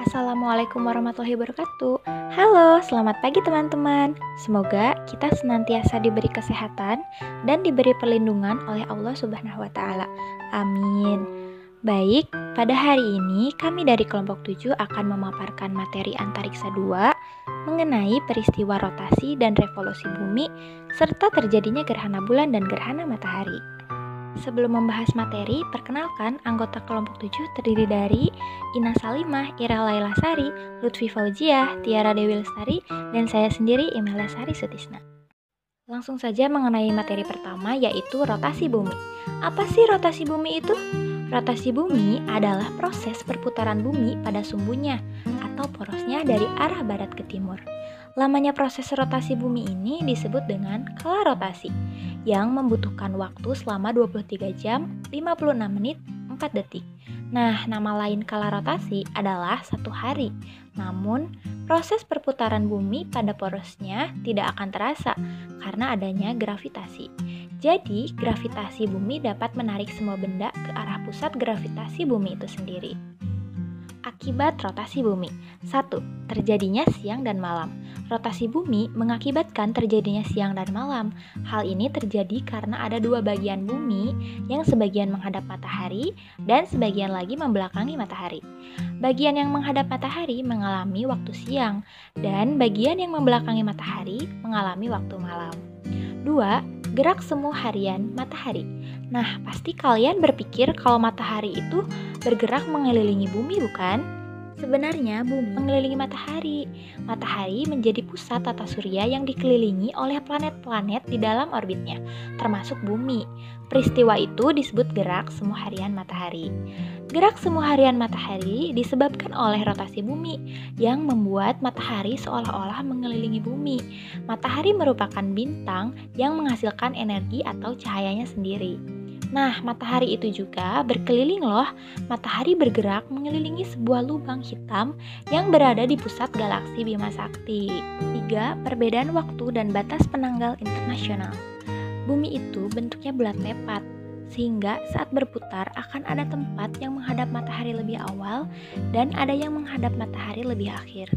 Assalamualaikum warahmatullahi wabarakatuh. Halo, selamat pagi teman-teman. Semoga kita senantiasa diberi kesehatan dan diberi perlindungan oleh Allah Subhanahu wa taala. Amin. Baik, pada hari ini kami dari kelompok 7 akan memaparkan materi antariksa 2 mengenai peristiwa rotasi dan revolusi bumi serta terjadinya gerhana bulan dan gerhana matahari. Sebelum membahas materi, perkenalkan anggota kelompok 7 terdiri dari Ina Salimah, Ira Laila Sari, Lutfi Fauziah, Tiara Dewi Lestari, dan saya sendiri Imelda Sari Sutisna. Langsung saja mengenai materi pertama yaitu rotasi bumi. Apa sih rotasi bumi itu? Rotasi bumi adalah proses perputaran bumi pada sumbunya atau porosnya dari arah barat ke timur. Lamanya proses rotasi bumi ini disebut dengan kala rotasi yang membutuhkan waktu selama 23 jam, 56 menit, 4 detik. Nah, nama lain kala rotasi adalah 1 hari. Namun, proses perputaran bumi pada porosnya tidak akan terasa karena adanya gravitasi. Jadi, gravitasi bumi dapat menarik semua benda ke arah pusat gravitasi bumi itu sendiri. Akibat rotasi bumi. 1. Terjadinya siang dan malam. Rotasi bumi mengakibatkan terjadinya siang dan malam. Hal ini terjadi karena ada dua bagian bumi yang sebagian menghadap matahari dan sebagian lagi membelakangi matahari. Bagian yang menghadap matahari mengalami waktu siang dan bagian yang membelakangi matahari mengalami waktu malam. 2. Gerak semu harian matahari. Nah, pasti kalian berpikir kalau matahari itu bergerak mengelilingi bumi, bukan? Sebenarnya bumi mengelilingi matahari. Matahari menjadi pusat tata surya yang dikelilingi oleh planet-planet di dalam orbitnya, termasuk bumi. Peristiwa itu disebut gerak semu harian matahari. Gerak semu harian matahari disebabkan oleh rotasi bumi yang membuat matahari seolah-olah mengelilingi bumi. Matahari merupakan bintang yang menghasilkan energi atau cahayanya sendiri. Nah, matahari itu juga berkeliling loh. Matahari bergerak mengelilingi sebuah lubang hitam yang berada di pusat galaksi Bima Sakti. 3. Perbedaan waktu dan batas penanggal internasional. Bumi itu bentuknya bulat tepat, sehingga saat berputar akan ada tempat yang menghadap matahari lebih awal dan ada yang menghadap matahari lebih akhir.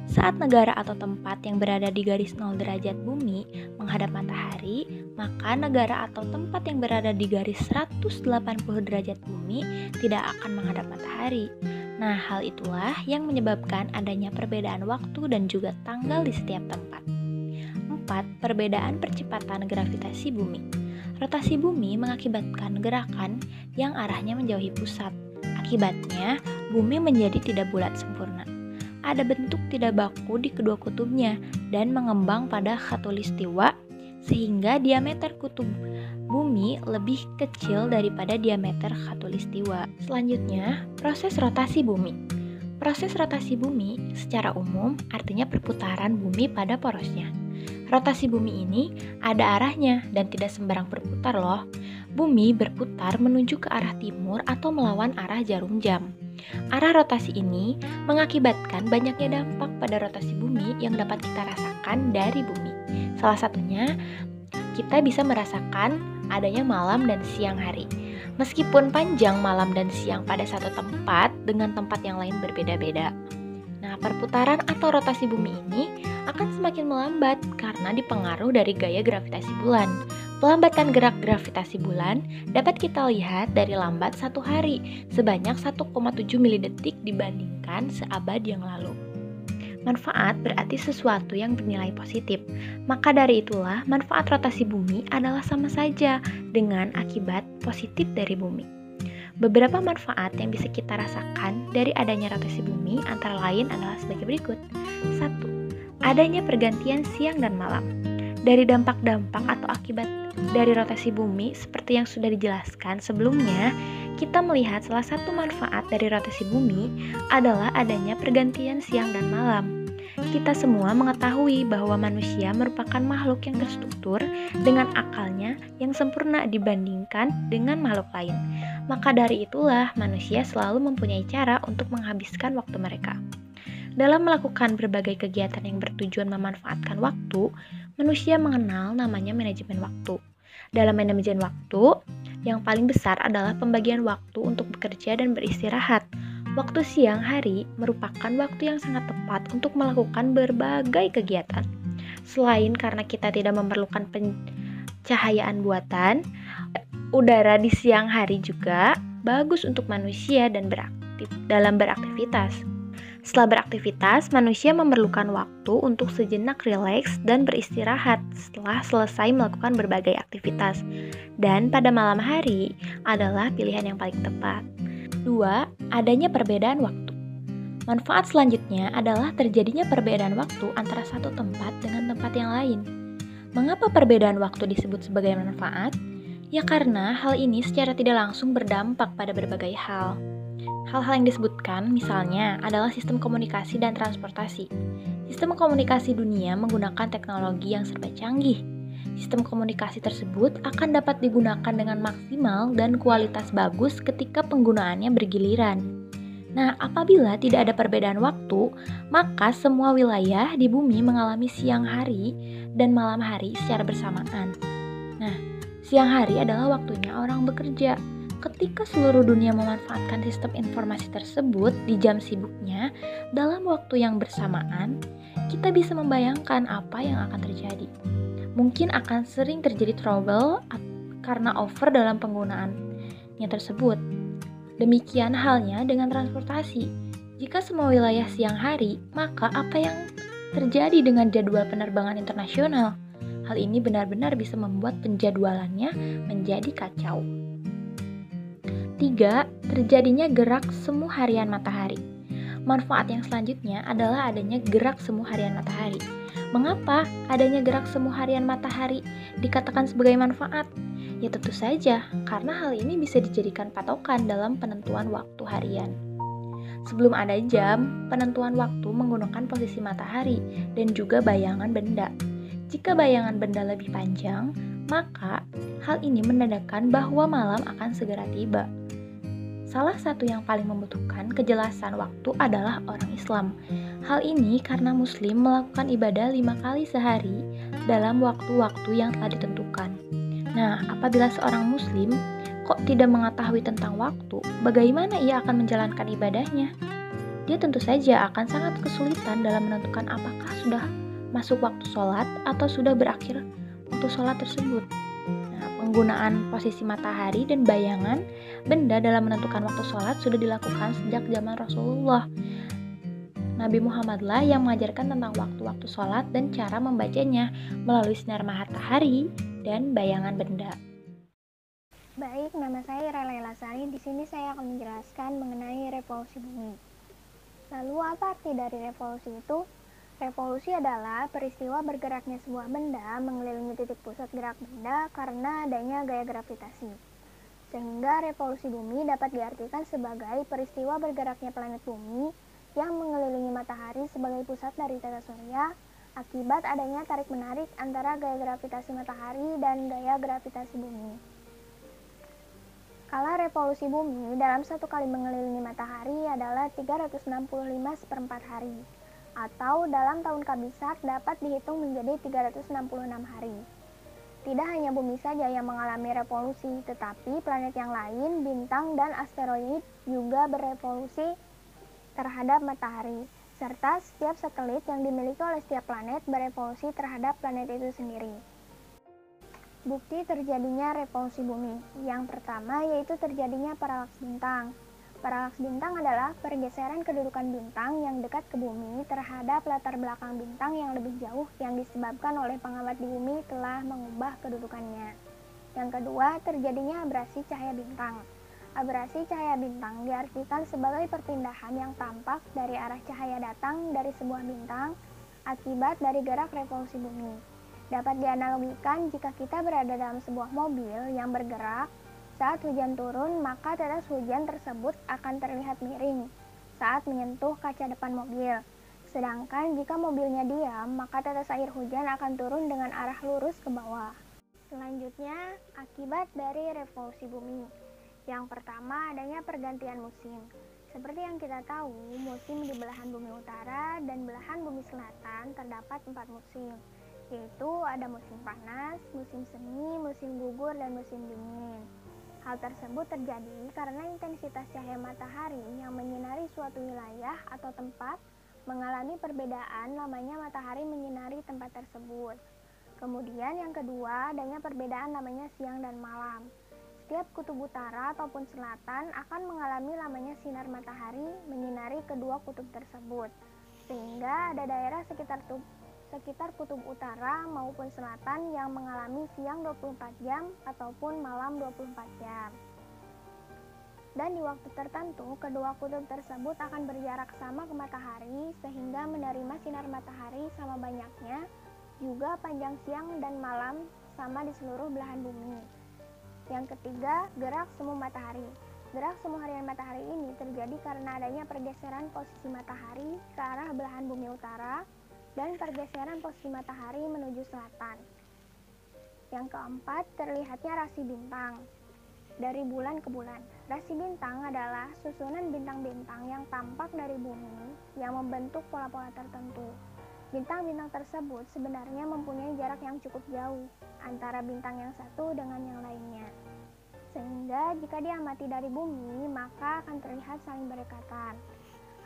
Saat negara atau tempat yang berada di garis 0 derajat bumi menghadap matahari, maka negara atau tempat yang berada di garis 180 derajat bumi tidak akan menghadap matahari. Nah, hal itulah yang menyebabkan adanya perbedaan waktu dan juga tanggal di setiap tempat. 4. Perbedaan percepatan gravitasi bumi. Rotasi bumi mengakibatkan gerakan yang arahnya menjauhi pusat. Akibatnya, bumi menjadi tidak bulat sempurna. Ada bentuk tidak baku di kedua kutubnya dan mengembang pada khatulistiwa sehingga diameter kutub bumi lebih kecil daripada diameter khatulistiwa. Selanjutnya, proses rotasi bumi. Proses rotasi bumi secara umum artinya perputaran bumi pada porosnya. Rotasi bumi ini ada arahnya dan tidak sembarang berputar loh. Bumi berputar menuju ke arah timur atau melawan arah jarum jam. Arah rotasi ini mengakibatkan banyaknya dampak pada rotasi bumi yang dapat kita rasakan dari bumi. Salah satunya, kita bisa merasakan adanya malam dan siang hari. Meskipun panjang malam dan siang pada satu tempat, dengan tempat yang lain berbeda-beda. Nah, perputaran atau rotasi bumi ini akan semakin melambat karena dipengaruhi dari gaya gravitasi bulan. Pelambatan gerak gravitasi bulan dapat kita lihat dari lambat 1 hari sebanyak 1,7 milidetik dibandingkan seabad yang lalu. Manfaat berarti sesuatu yang bernilai positif. Maka dari itulah manfaat rotasi bumi adalah sama saja dengan akibat positif dari bumi. Beberapa manfaat yang bisa kita rasakan dari adanya rotasi bumi antara lain adalah sebagai berikut. 1. Adanya pergantian siang dan malam. Dari dampak-dampak atau akibat dari rotasi bumi seperti yang sudah dijelaskan sebelumnya, kita melihat salah satu manfaat dari rotasi bumi adalah adanya pergantian siang dan malam. Kita semua mengetahui bahwa manusia merupakan makhluk yang terstruktur dengan akalnya yang sempurna dibandingkan dengan makhluk lain. Maka dari itulah manusia selalu mempunyai cara untuk menghabiskan waktu mereka. Dalam melakukan berbagai kegiatan yang bertujuan memanfaatkan waktu, manusia mengenal namanya manajemen waktu. Dalam manajemen waktu, yang paling besar adalah pembagian waktu untuk bekerja dan beristirahat. Waktu siang hari merupakan waktu yang sangat tepat untuk melakukan berbagai kegiatan. Selain karena kita tidak memerlukan pencahayaan buatan, udara di siang hari juga bagus untuk manusia dan dalam beraktivitas. Setelah beraktivitas, manusia memerlukan waktu untuk sejenak rileks dan beristirahat setelah selesai melakukan berbagai aktivitas. Dan pada malam hari adalah pilihan yang paling tepat. 2. Adanya perbedaan waktu. Manfaat selanjutnya adalah terjadinya perbedaan waktu antara satu tempat dengan tempat yang lain. Mengapa perbedaan waktu disebut sebagai manfaat? Ya karena hal ini secara tidak langsung berdampak pada berbagai hal. Hal-hal yang disebutkan misalnya adalah sistem komunikasi dan transportasi. Sistem komunikasi dunia menggunakan teknologi yang serba canggih. Sistem komunikasi tersebut akan dapat digunakan dengan maksimal dan kualitas bagus ketika penggunaannya bergiliran. Nah, apabila tidak ada perbedaan waktu, maka semua wilayah di bumi mengalami siang hari dan malam hari secara bersamaan. Nah, siang hari adalah waktunya orang bekerja. Ketika seluruh dunia memanfaatkan sistem informasi tersebut di jam sibuknya dalam waktu yang bersamaan, kita bisa membayangkan apa yang akan terjadi. Mungkin akan sering terjadi trouble karena over dalam penggunaannya tersebut. Demikian halnya dengan transportasi. Jika semua wilayah siang hari, maka apa yang terjadi dengan jadwal penerbangan internasional? Hal ini benar-benar bisa membuat penjadwalannya menjadi kacau. 3. Terjadinya gerak semu harian matahari. Manfaat yang selanjutnya adalah adanya gerak semu harian matahari. Mengapa adanya gerak semu harian matahari dikatakan sebagai manfaat? Ya tentu saja, karena hal ini bisa dijadikan patokan dalam penentuan waktu harian. Sebelum ada jam, penentuan waktu menggunakan posisi matahari dan juga bayangan benda. Jika bayangan benda lebih panjang, maka hal ini menandakan bahwa malam akan segera tiba. Salah satu yang paling membutuhkan kejelasan waktu adalah orang Islam. Hal ini karena Muslim melakukan ibadah 5 kali sehari dalam waktu-waktu yang telah ditentukan. Nah, apabila seorang Muslim kok tidak mengetahui tentang waktu, bagaimana ia akan menjalankan ibadahnya? Dia tentu saja akan sangat kesulitan dalam menentukan apakah sudah masuk waktu sholat atau sudah berakhir waktu sholat tersebut. Penggunaan posisi matahari dan bayangan benda dalam menentukan waktu sholat sudah dilakukan sejak zaman Rasulullah. Nabi Muhammadlah yang mengajarkan tentang waktu-waktu sholat dan cara membacanya melalui sinar matahari dan bayangan benda. Baik, nama saya Ira Lasari. Di sini saya akan menjelaskan mengenai revolusi bumi. Lalu apa arti dari revolusi itu? Revolusi adalah peristiwa bergeraknya sebuah benda mengelilingi titik pusat gerak benda karena adanya gaya gravitasi. Sehingga revolusi bumi dapat diartikan sebagai peristiwa bergeraknya planet bumi yang mengelilingi matahari sebagai pusat dari tata surya akibat adanya tarik-menarik antara gaya gravitasi matahari dan gaya gravitasi bumi. Kala revolusi bumi dalam satu kali mengelilingi matahari adalah 365/4 hari. Atau dalam tahun kabisat dapat dihitung menjadi 366 hari. Tidak hanya bumi saja yang mengalami revolusi, tetapi planet yang lain, bintang, dan asteroid juga berevolusi terhadap matahari, serta setiap satelit yang dimiliki oleh setiap planet berevolusi terhadap planet itu sendiri. Bukti terjadinya revolusi bumi. Yang pertama yaitu terjadinya paralaks bintang. Paralaks bintang adalah pergeseran kedudukan bintang yang dekat ke bumi terhadap latar belakang bintang yang lebih jauh yang disebabkan oleh pengambat di bumi telah mengubah kedudukannya. Yang kedua, terjadinya abrasi cahaya bintang. Abrasi cahaya bintang diartikan sebagai perpindahan yang tampak dari arah cahaya datang dari sebuah bintang akibat dari gerak revolusi bumi. Dapat dianalogikan jika kita berada dalam sebuah mobil yang bergerak. Saat hujan turun, maka tetes hujan tersebut akan terlihat miring saat menyentuh kaca depan mobil. Sedangkan jika mobilnya diam, maka tetes air hujan akan turun dengan arah lurus ke bawah. Selanjutnya, akibat dari revolusi bumi. Yang pertama, adanya pergantian musim. Seperti yang kita tahu, musim di belahan bumi utara dan belahan bumi selatan terdapat 4 musim, yaitu ada musim panas, musim semi, musim gugur, dan musim dingin. Hal tersebut terjadi karena intensitas cahaya matahari yang menyinari suatu wilayah atau tempat mengalami perbedaan lamanya matahari menyinari tempat tersebut. Kemudian yang kedua, adanya perbedaan namanya siang dan malam. Setiap kutub utara ataupun selatan akan mengalami lamanya sinar matahari menyinari kedua kutub tersebut, sehingga ada daerah sekitar kutub utara maupun selatan yang mengalami siang 24 jam ataupun malam 24 jam. Dan di waktu tertentu, kedua kutub tersebut akan berjarak sama ke matahari sehingga menerima sinar matahari sama banyaknya, juga panjang siang dan malam sama di seluruh belahan bumi. Yang ketiga, gerak semu matahari. Gerak semu harian matahari ini terjadi karena adanya pergeseran posisi matahari ke arah belahan bumi utara dan pergeseran posisi matahari menuju selatan. Yang keempat, terlihatnya rasi bintang dari bulan ke bulan. Rasi bintang adalah susunan bintang-bintang yang tampak dari bumi yang membentuk pola-pola tertentu. Bintang-bintang tersebut sebenarnya mempunyai jarak yang cukup jauh antara bintang yang satu dengan yang lainnya, sehingga jika diamati dari bumi maka akan terlihat saling berdekatan.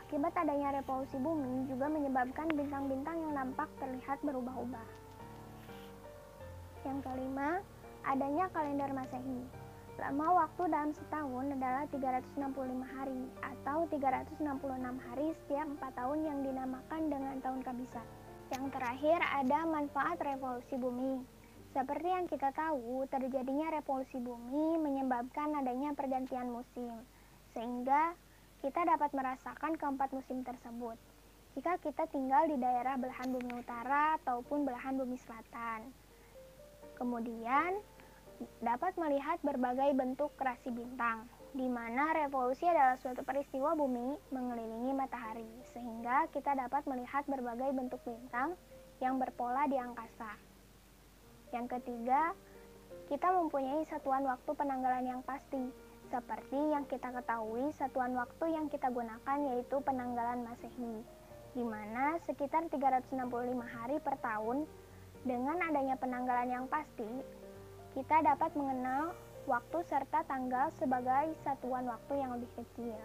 Akibat adanya revolusi bumi juga menyebabkan bintang-bintang yang nampak terlihat berubah-ubah. Yang kelima, adanya kalender Masehi. Lama waktu dalam setahun adalah 365 hari atau 366 hari setiap 4 tahun yang dinamakan dengan tahun kabisat. Yang terakhir, ada manfaat revolusi bumi. Seperti yang kita tahu, terjadinya revolusi bumi menyebabkan adanya pergantian musim, sehingga kita dapat merasakan keempat musim tersebut jika kita tinggal di daerah belahan bumi utara ataupun belahan bumi selatan. Kemudian, dapat melihat berbagai bentuk rasi bintang, di mana revolusi adalah suatu peristiwa bumi mengelilingi matahari, sehingga kita dapat melihat berbagai bentuk bintang yang berpola di angkasa. Yang ketiga, kita mempunyai satuan waktu penanggalan yang pasti. Seperti yang kita ketahui, satuan waktu yang kita gunakan yaitu penanggalan Masehi, di mana sekitar 365 hari per tahun. Dengan adanya penanggalan yang pasti, kita dapat mengenal waktu serta tanggal sebagai satuan waktu yang lebih kecil.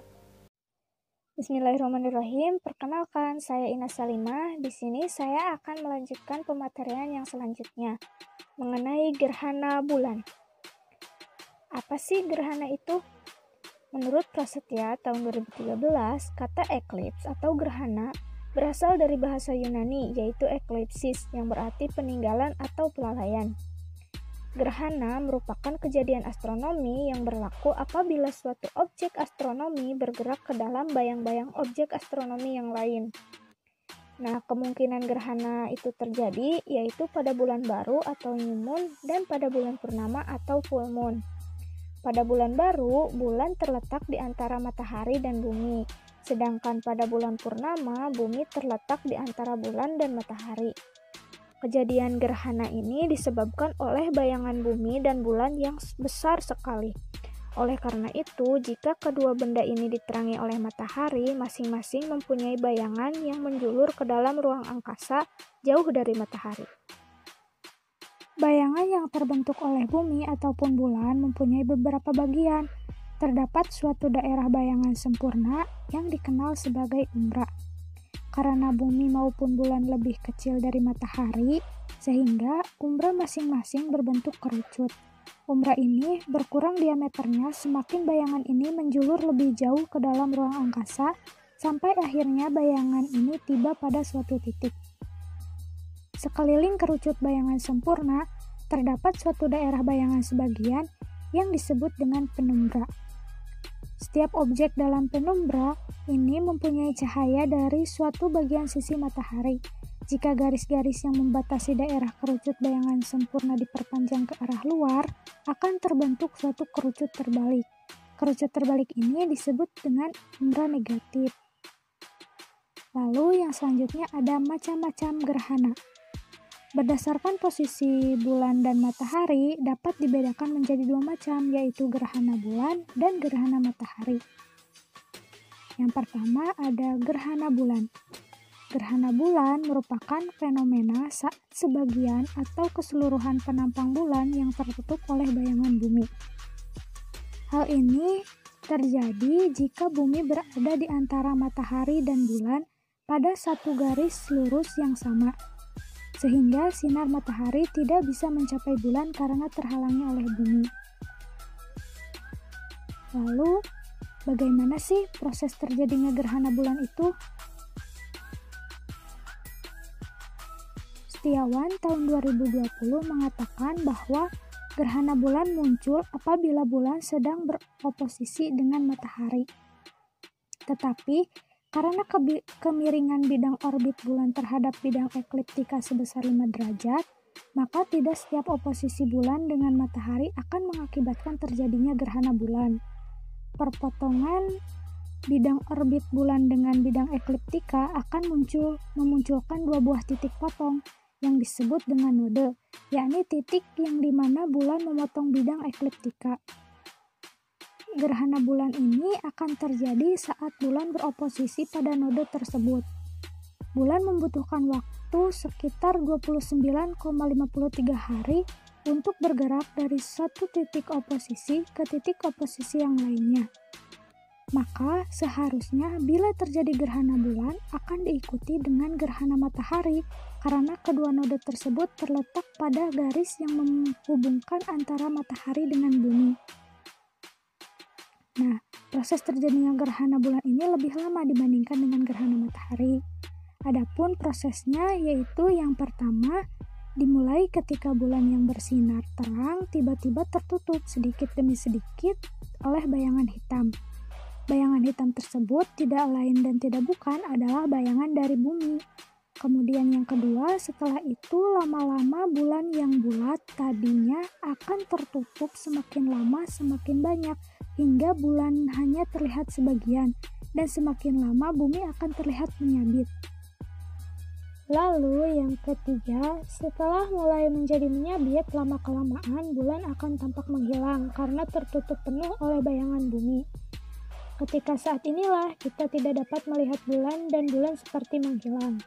Bismillahirrahmanirrahim. Perkenalkan, saya Inas Salimah. Di sini saya akan melanjutkan pematerian yang selanjutnya mengenai gerhana bulan. Apa sih gerhana itu? Menurut Prasetya tahun 2013, kata eclipse atau gerhana berasal dari bahasa Yunani yaitu eklipsis yang berarti peninggalan atau pelalaian. Gerhana merupakan kejadian astronomi yang berlaku apabila suatu objek astronomi bergerak ke dalam bayang-bayang objek astronomi yang lain. Nah, kemungkinan gerhana itu terjadi yaitu pada bulan baru atau new moon dan pada bulan purnama atau full moon. Pada bulan baru, bulan terletak di antara matahari dan bumi, sedangkan pada bulan purnama, bumi terletak di antara bulan dan matahari. Kejadian gerhana ini disebabkan oleh bayangan bumi dan bulan yang besar sekali. Oleh karena itu, jika kedua benda ini diterangi oleh matahari, masing-masing mempunyai bayangan yang menjulur ke dalam ruang angkasa jauh dari matahari. Bayangan yang terbentuk oleh bumi ataupun bulan mempunyai beberapa bagian. Terdapat suatu daerah bayangan sempurna yang dikenal sebagai umbra. Karena bumi maupun bulan lebih kecil dari matahari, sehingga umbra masing-masing berbentuk kerucut. Umbra ini berkurang diameternya semakin bayangan ini menjulur lebih jauh ke dalam ruang angkasa, sampai akhirnya bayangan ini tiba pada suatu titik. Sekeliling kerucut bayangan sempurna, terdapat suatu daerah bayangan sebagian yang disebut dengan penumbra. Setiap objek dalam penumbra ini mempunyai cahaya dari suatu bagian sisi matahari. Jika garis-garis yang membatasi daerah kerucut bayangan sempurna diperpanjang ke arah luar, akan terbentuk suatu kerucut terbalik. Kerucut terbalik ini disebut dengan umbra negatif. Lalu yang selanjutnya ada macam-macam gerhana. Berdasarkan posisi bulan dan matahari dapat dibedakan menjadi dua macam, yaitu gerhana bulan dan gerhana matahari. Yang pertama ada gerhana bulan. Gerhana bulan merupakan fenomena saat sebagian atau keseluruhan penampang bulan yang tertutup oleh bayangan bumi. Hal ini terjadi jika bumi berada di antara matahari dan bulan pada satu garis lurus yang sama, sehingga sinar matahari tidak bisa mencapai bulan karena terhalangi oleh bumi. Lalu, bagaimana sih proses terjadinya gerhana bulan itu? Setiawan tahun 2020 mengatakan bahwa gerhana bulan muncul apabila bulan sedang beroposisi dengan matahari. Tetapi, karena kemiringan bidang orbit bulan terhadap bidang ekliptika sebesar 5 derajat, maka tidak setiap oposisi bulan dengan matahari akan mengakibatkan terjadinya gerhana bulan. Perpotongan bidang orbit bulan dengan bidang ekliptika akan memunculkan dua buah titik potong yang disebut dengan node, yakni titik yang dimana bulan memotong bidang ekliptika. Gerhana bulan ini akan terjadi saat bulan beroposisi pada node tersebut. Bulan membutuhkan waktu sekitar 29,53 hari untuk bergerak dari satu titik oposisi ke titik oposisi yang lainnya. Maka seharusnya bila terjadi gerhana bulan akan diikuti dengan gerhana matahari karena kedua node tersebut terletak pada garis yang menghubungkan antara matahari dengan bumi. Nah, proses terjadinya gerhana bulan ini lebih lama dibandingkan dengan gerhana matahari. Adapun prosesnya yaitu yang pertama, dimulai ketika bulan yang bersinar terang tiba-tiba tertutup sedikit demi sedikit oleh bayangan hitam. Bayangan hitam tersebut tidak lain dan tidak bukan adalah bayangan dari bumi. Kemudian yang kedua, setelah itu lama-lama bulan yang bulat tadinya akan tertutup semakin lama semakin banyak hingga bulan hanya terlihat sebagian dan semakin lama bumi akan terlihat menyabit. Lalu yang ketiga, setelah mulai menjadi menyabit, lama-kelamaan bulan akan tampak menghilang karena tertutup penuh oleh bayangan bumi. Ketika saat inilah kita tidak dapat melihat bulan dan bulan seperti menghilang.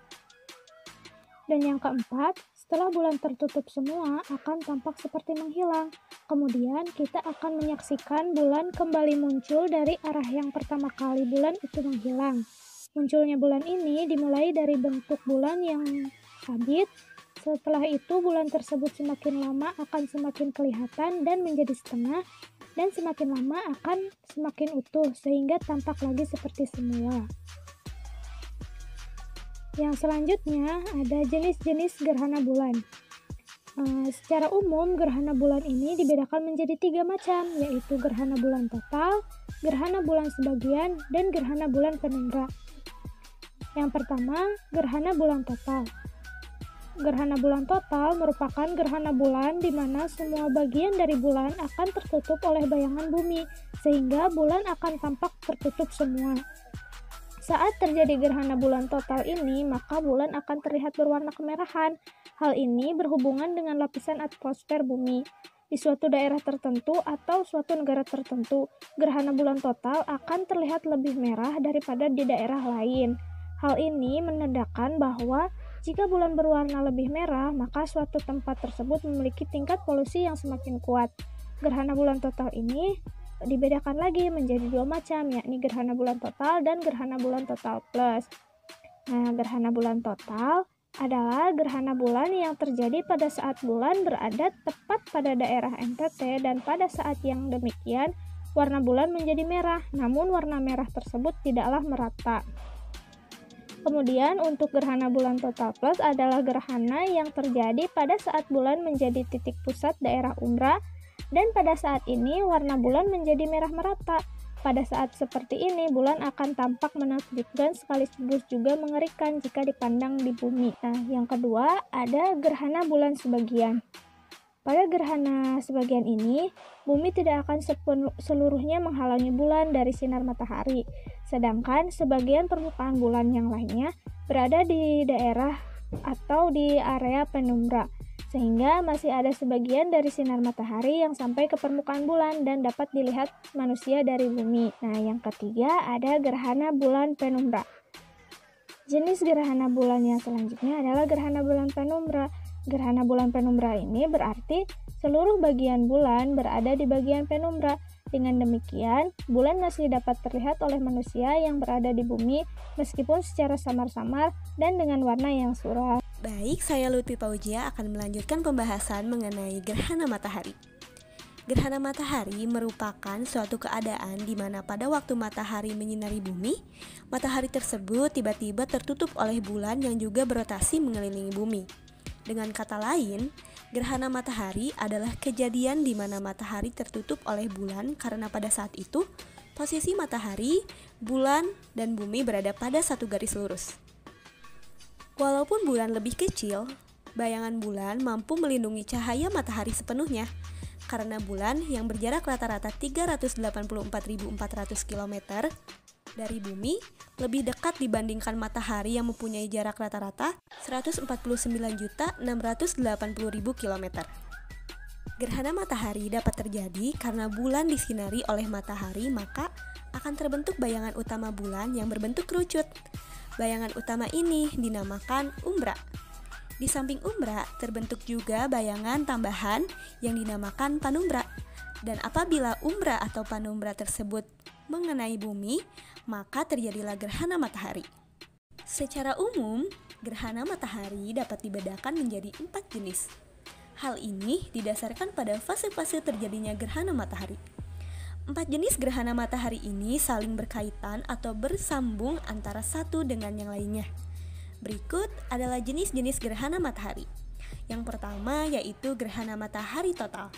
Dan yang keempat, setelah bulan tertutup semua akan tampak seperti menghilang. Kemudian kita akan menyaksikan bulan kembali muncul dari arah yang pertama kali bulan itu menghilang. Munculnya bulan ini dimulai dari bentuk bulan yang sabit. Setelah itu bulan tersebut semakin lama akan semakin kelihatan dan menjadi setengah, dan semakin lama akan semakin utuh sehingga tampak lagi seperti semula. Yang selanjutnya ada jenis-jenis gerhana bulan. Secara umum gerhana bulan ini dibedakan menjadi 3 macam, yaitu gerhana bulan total, gerhana bulan sebagian, dan gerhana bulan penumbra. Yang pertama, gerhana bulan total. Gerhana bulan total merupakan gerhana bulan di mana semua bagian dari bulan akan tertutup oleh bayangan bumi, sehingga bulan akan tampak tertutup semua. Saat terjadi gerhana bulan total ini, maka bulan akan terlihat berwarna kemerahan. Hal ini berhubungan dengan lapisan atmosfer bumi. Di suatu daerah tertentu atau suatu negara tertentu, gerhana bulan total akan terlihat lebih merah daripada di daerah lain. Hal ini menandakan bahwa jika bulan berwarna lebih merah, maka suatu tempat tersebut memiliki tingkat polusi yang semakin kuat. Gerhana bulan total ini dibedakan lagi menjadi 2 macam, yakni gerhana bulan total dan gerhana bulan total plus. Nah, gerhana bulan total adalah gerhana bulan yang terjadi pada saat bulan berada tepat pada daerah NTT, dan pada saat yang demikian warna bulan menjadi merah, namun warna merah tersebut tidaklah merata. Kemudian untuk gerhana bulan total plus adalah gerhana yang terjadi pada saat bulan menjadi titik pusat daerah umbra, dan pada saat ini warna bulan menjadi merah merata. Pada saat seperti ini bulan akan tampak menakjubkan sekaligus juga mengerikan jika dipandang di bumi. Nah, yang kedua ada gerhana bulan sebagian. Pada gerhana sebagian ini, bumi tidak akan seluruhnya menghalangi bulan dari sinar matahari, sedangkan sebagian permukaan bulan yang lainnya berada di daerah atau di area penumbra, sehingga masih ada sebagian dari sinar matahari yang sampai ke permukaan bulan dan dapat dilihat manusia dari bumi. Nah, yang ketiga ada gerhana bulan penumbra. Jenis gerhana bulan yang selanjutnya adalah gerhana bulan penumbra. Gerhana bulan penumbra ini berarti seluruh bagian bulan berada di bagian penumbra, Dengan demikian, bulan masih dapat terlihat oleh manusia yang berada di bumi meskipun secara samar-samar dan dengan warna yang suram. Baik, saya Lutfi Paujia akan melanjutkan pembahasan mengenai gerhana matahari. Gerhana matahari merupakan suatu keadaan di mana pada waktu matahari menyinari bumi, matahari tersebut tiba-tiba tertutup oleh bulan yang juga berotasi mengelilingi bumi. Dengan kata lain, gerhana matahari adalah kejadian di mana matahari tertutup oleh bulan karena pada saat itu posisi matahari, bulan, dan bumi berada pada satu garis lurus. Walaupun bulan lebih kecil, bayangan bulan mampu melindungi cahaya matahari sepenuhnya karena bulan yang berjarak rata-rata 384.400 km dari bumi lebih dekat dibandingkan matahari yang mempunyai jarak rata-rata 149.680.000 km. Gerhana matahari dapat terjadi karena bulan disinari oleh matahari, maka akan terbentuk bayangan utama bulan yang berbentuk kerucut. Bayangan utama ini dinamakan umbra. Di samping umbra terbentuk juga bayangan tambahan yang dinamakan panumbra. Dan apabila umbra atau panumbra tersebut mengenai bumi, maka terjadilah gerhana matahari. Secara umum, gerhana matahari dapat dibedakan menjadi 4 jenis. Hal ini didasarkan pada fase-fase terjadinya gerhana matahari. 4 jenis gerhana matahari ini saling berkaitan atau bersambung antara satu dengan yang lainnya. Berikut adalah jenis-jenis gerhana matahari. Yang pertama yaitu gerhana matahari total.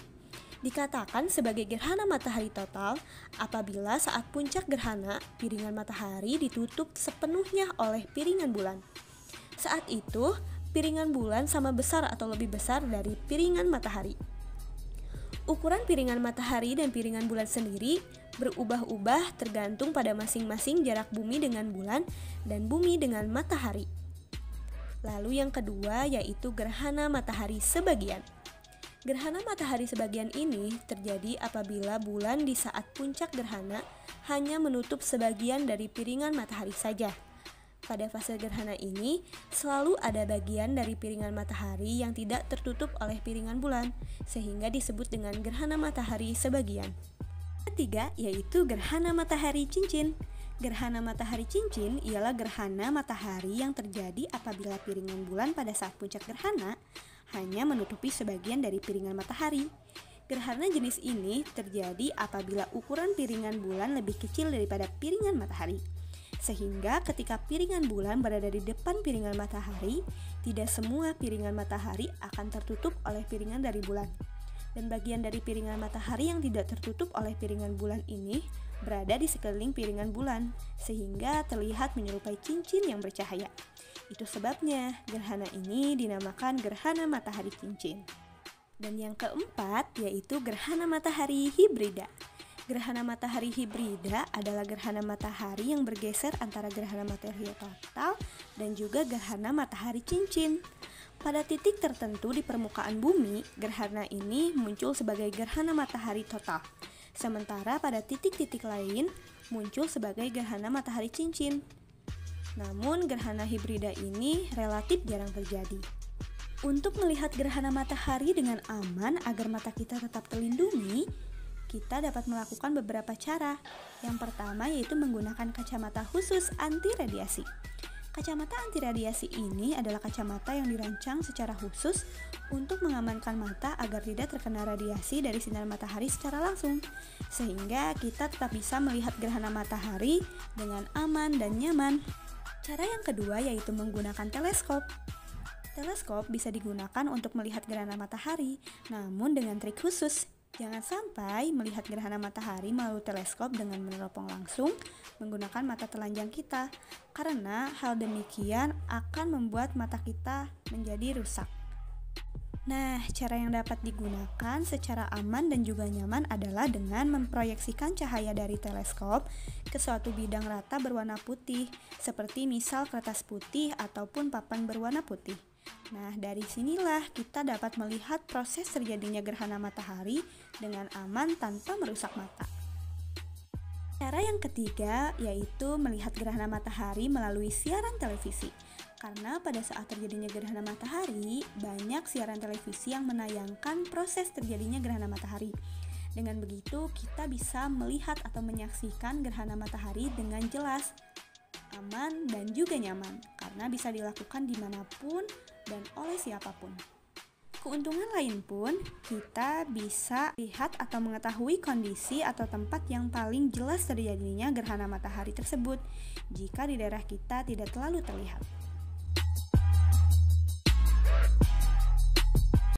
Dikatakan sebagai gerhana matahari total apabila saat puncak gerhana, piringan matahari ditutup sepenuhnya oleh piringan bulan. Saat itu, piringan bulan sama besar atau lebih besar dari piringan matahari. Ukuran piringan matahari dan piringan bulan sendiri berubah-ubah tergantung pada masing-masing jarak bumi dengan bulan dan bumi dengan matahari. Lalu yang kedua yaitu gerhana matahari sebagian. Gerhana matahari sebagian ini terjadi apabila bulan di saat puncak gerhana hanya menutup sebagian dari piringan matahari saja. Pada fase gerhana ini, selalu ada bagian dari piringan matahari yang tidak tertutup oleh piringan bulan, sehingga disebut dengan gerhana matahari sebagian. Ketiga, yaitu gerhana matahari cincin. Gerhana matahari cincin ialah gerhana matahari yang terjadi apabila piringan bulan pada saat puncak gerhana hanya menutupi sebagian dari piringan matahari. Gerhana jenis ini terjadi apabila ukuran piringan bulan lebih kecil daripada piringan matahari. Sehingga ketika piringan bulan berada di depan piringan matahari, tidak semua piringan matahari akan tertutup oleh piringan dari bulan. Dan bagian dari piringan matahari yang tidak tertutup oleh piringan bulan ini berada di sekeliling piringan bulan, sehingga terlihat menyerupai cincin yang bercahaya. Itu sebabnya gerhana ini dinamakan gerhana matahari cincin. Dan yang keempat yaitu gerhana matahari hibrida. Gerhana matahari hibrida adalah gerhana matahari yang bergeser antara gerhana matahari total dan juga gerhana matahari cincin. Pada titik tertentu di permukaan bumi, gerhana ini muncul sebagai gerhana matahari total. Sementara pada titik-titik lain muncul sebagai gerhana matahari cincin. Namun gerhana hibrida ini relatif jarang terjadi. Untuk melihat gerhana matahari dengan aman agar mata kita tetap terlindungi, kita dapat melakukan beberapa cara. Yang pertama yaitu menggunakan kacamata khusus anti radiasi. Kacamata anti radiasi ini adalah kacamata yang dirancang secara khusus untuk mengamankan mata agar tidak terkena radiasi dari sinar matahari secara langsung, sehingga kita tetap bisa melihat gerhana matahari dengan aman dan nyaman. Cara yang kedua yaitu menggunakan teleskop. Teleskop bisa digunakan untuk melihat gerhana matahari, namun dengan trik khusus. Jangan sampai melihat gerhana matahari melalui teleskop dengan meneropong langsung menggunakan mata telanjang kita, karena hal demikian akan membuat mata kita menjadi rusak. Nah, cara yang dapat digunakan secara aman dan juga nyaman adalah dengan memproyeksikan cahaya dari teleskop ke suatu bidang rata berwarna putih, seperti misal kertas putih ataupun papan berwarna putih. Nah, dari sinilah kita dapat melihat proses terjadinya gerhana matahari dengan aman tanpa merusak mata. Cara yang ketiga yaitu melihat gerhana matahari melalui siaran televisi. Karena pada saat terjadinya gerhana matahari, banyak siaran televisi yang menayangkan proses terjadinya gerhana matahari. Dengan begitu, kita bisa melihat atau menyaksikan gerhana matahari dengan jelas, aman, dan juga nyaman, karena bisa dilakukan dimanapun dan oleh siapapun. Keuntungan lain pun, kita bisa lihat atau mengetahui kondisi atau tempat yang paling jelas terjadinya gerhana matahari tersebut, jika di daerah kita tidak terlalu terlihat.